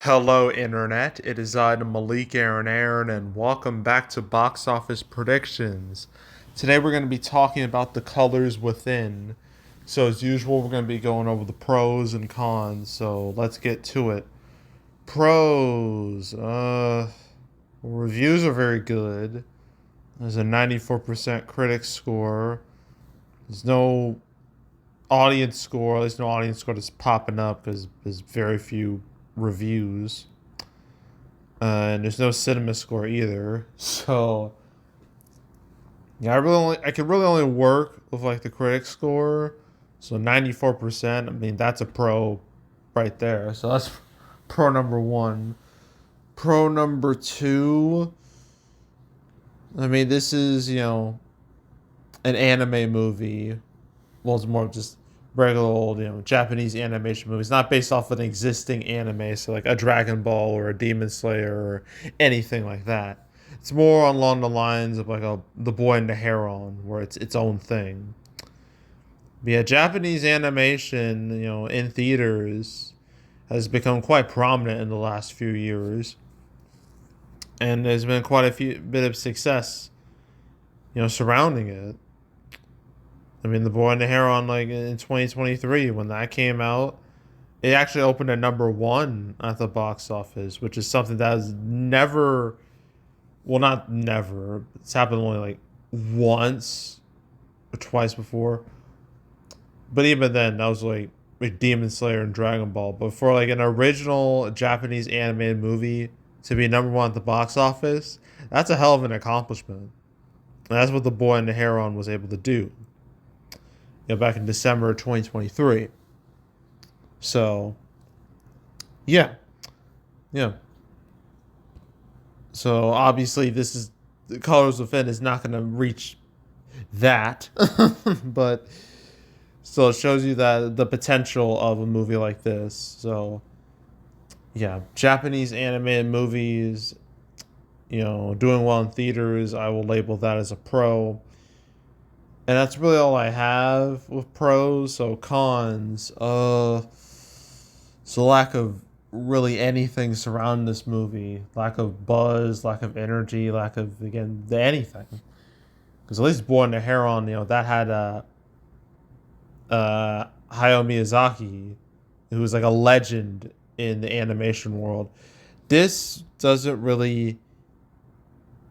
Hello, Internet. It is I, Malik Aaron, and welcome back to Box Office Predictions. Today, we're going to be talking about The Colors Within. So, as usual, we're going to be going over the pros and cons. So, let's get to it. Pros. Reviews are very good. There's a 94% critic score. There's no audience score. There's no audience score that's popping up because there's very few reviews. And there's no cinema score either. So yeah, I can really only work with like the critic score. So 94%. I mean, that's a pro right there. So that's pro number one. Pro number two. I mean, this is an anime movie. Well, it's more just regular old Japanese animation movie. It's not based off of an existing anime, so like a Dragon Ball or a Demon Slayer or anything like that. It's more along the lines of like a The Boy and the Heron, where it's its own thing. But yeah, Japanese animation, in theaters has become quite prominent in the last few years, and there's been quite a few bit of success, surrounding it. I mean, The Boy and the Heron, like in 2023, when that came out, it actually opened at number one at the box office, which is something that has never, well, not never, it's happened only like once or twice before. But even then, that was like Demon Slayer and Dragon Ball. But for like an original Japanese animated movie to be number one at the box office, that's a hell of an accomplishment. And that's what The Boy and the Heron was able to do, back in December 2023. So, yeah, yeah. So obviously, this is the Colors Within is not going to reach that, but still, it shows you that the potential of a movie like this. So yeah, Japanese animated movies, doing well in theaters, I will label that as a pro. And that's really all I have with pros. So cons, so lack of really anything surrounding this movie, lack of buzz, lack of energy, lack of again anything. Because at least Born to Heron, that had Hayao Miyazaki, who was like a legend in the animation world. This doesn't really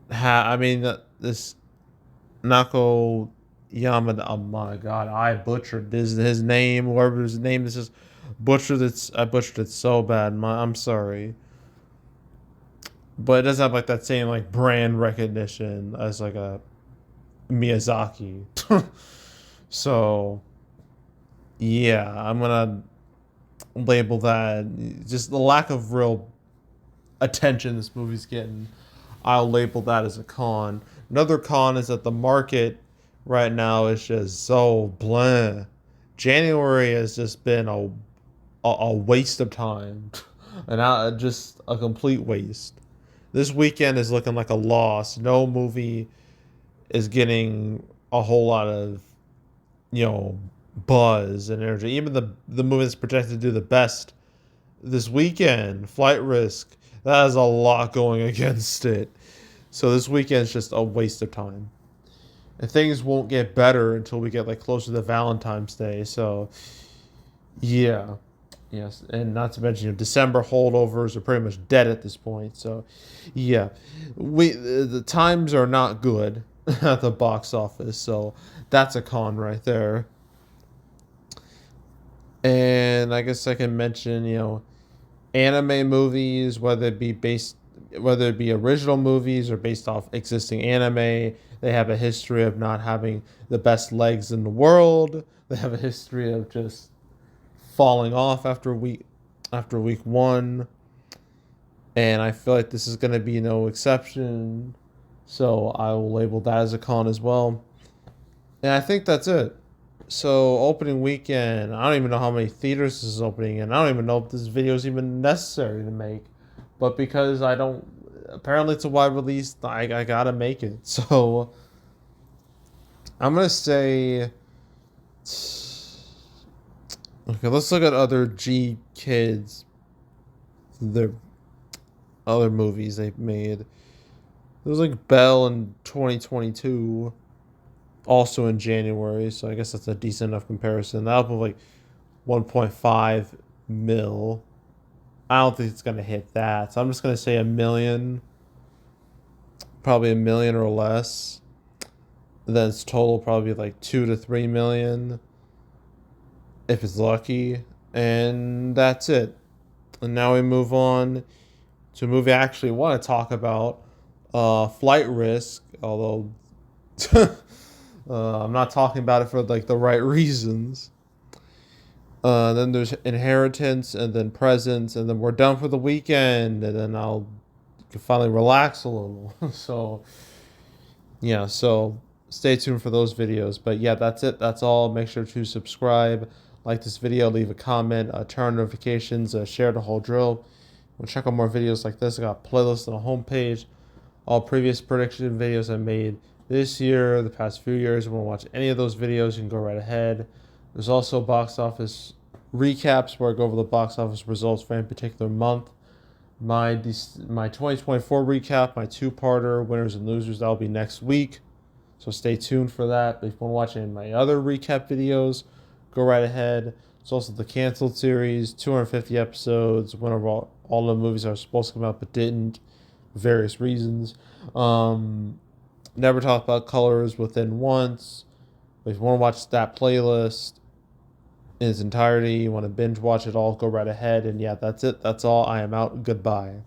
have. I mean, this Nako Yamada. Oh my god, I butchered his name. Whoever his name is just butchered it. I butchered it so bad. I'm sorry, but it doesn't have like that same like brand recognition as like a Miyazaki. So yeah, I'm gonna label that just the lack of real attention this movie's getting. I'll label that as a con. Another con is that the market right now is just so blah. January has just been a waste of time, and just a complete waste. This weekend is looking like a loss. No movie is getting a whole lot of you know buzz and energy. Even the movie that's projected to do the best this weekend, Flight Risk, that has a lot going against it. So this weekend's just a waste of time. And things won't get better until we get like closer to Valentine's Day. So yeah. Yes, and not to mention December holdovers are pretty much dead at this point. So, yeah, the times are not good at the box office. So that's a con right there. And I guess I can mention anime movies, whether it be original movies or based off existing anime. They have a history of not having the best legs in the world. They have a history of just falling off after week one, and I feel like this is going to be no exception. So I will label that as a con as well. And I think that's it. So opening weekend, I don't even know how many theaters this is opening in. I don't even know if this video is even necessary to make. But because I don't, apparently it's a wide release, I gotta make it. So I'm gonna say, okay, let's look at other G Kids their other movies they've made. There was like Belle in 2022, also in January, so I guess that's a decent enough comparison. That'll be like 1.5 mil. I don't think it's gonna hit that, so I'm just gonna say a million, probably a million or less. Then its total probably like 2 to 3 million if it's lucky, and that's it. And now we move on to a movie I actually want to talk about, Flight Risk. Although I'm not talking about it for like the right reasons. Then there's Inheritance, and then Presence, and then we're done for the weekend, and then I'll can finally relax a little. So yeah, so stay tuned for those videos. But yeah, that's it. That's all. Make sure to subscribe, like this video, leave a comment, turn on notifications, share the whole drill. We'll check out more videos like this. I got playlists on the homepage. All previous prediction videos I made this year, the past few years. If you want to watch any of those videos, you can go right ahead. There's also box office recaps where I go over the box office results for any particular month. My 2024 recap, my two-parter, winners and losers, that'll be next week. So stay tuned for that. But if you want to watch any of my other recap videos, go right ahead. It's also the canceled series, 250 episodes, whenever all the movies are supposed to come out but didn't, various reasons. Never Talk About Colors Within Once. But if you want to watch that playlist in its entirety, you want to binge watch it all, go right ahead. And yeah, that's it. That's all. I am out. Goodbye.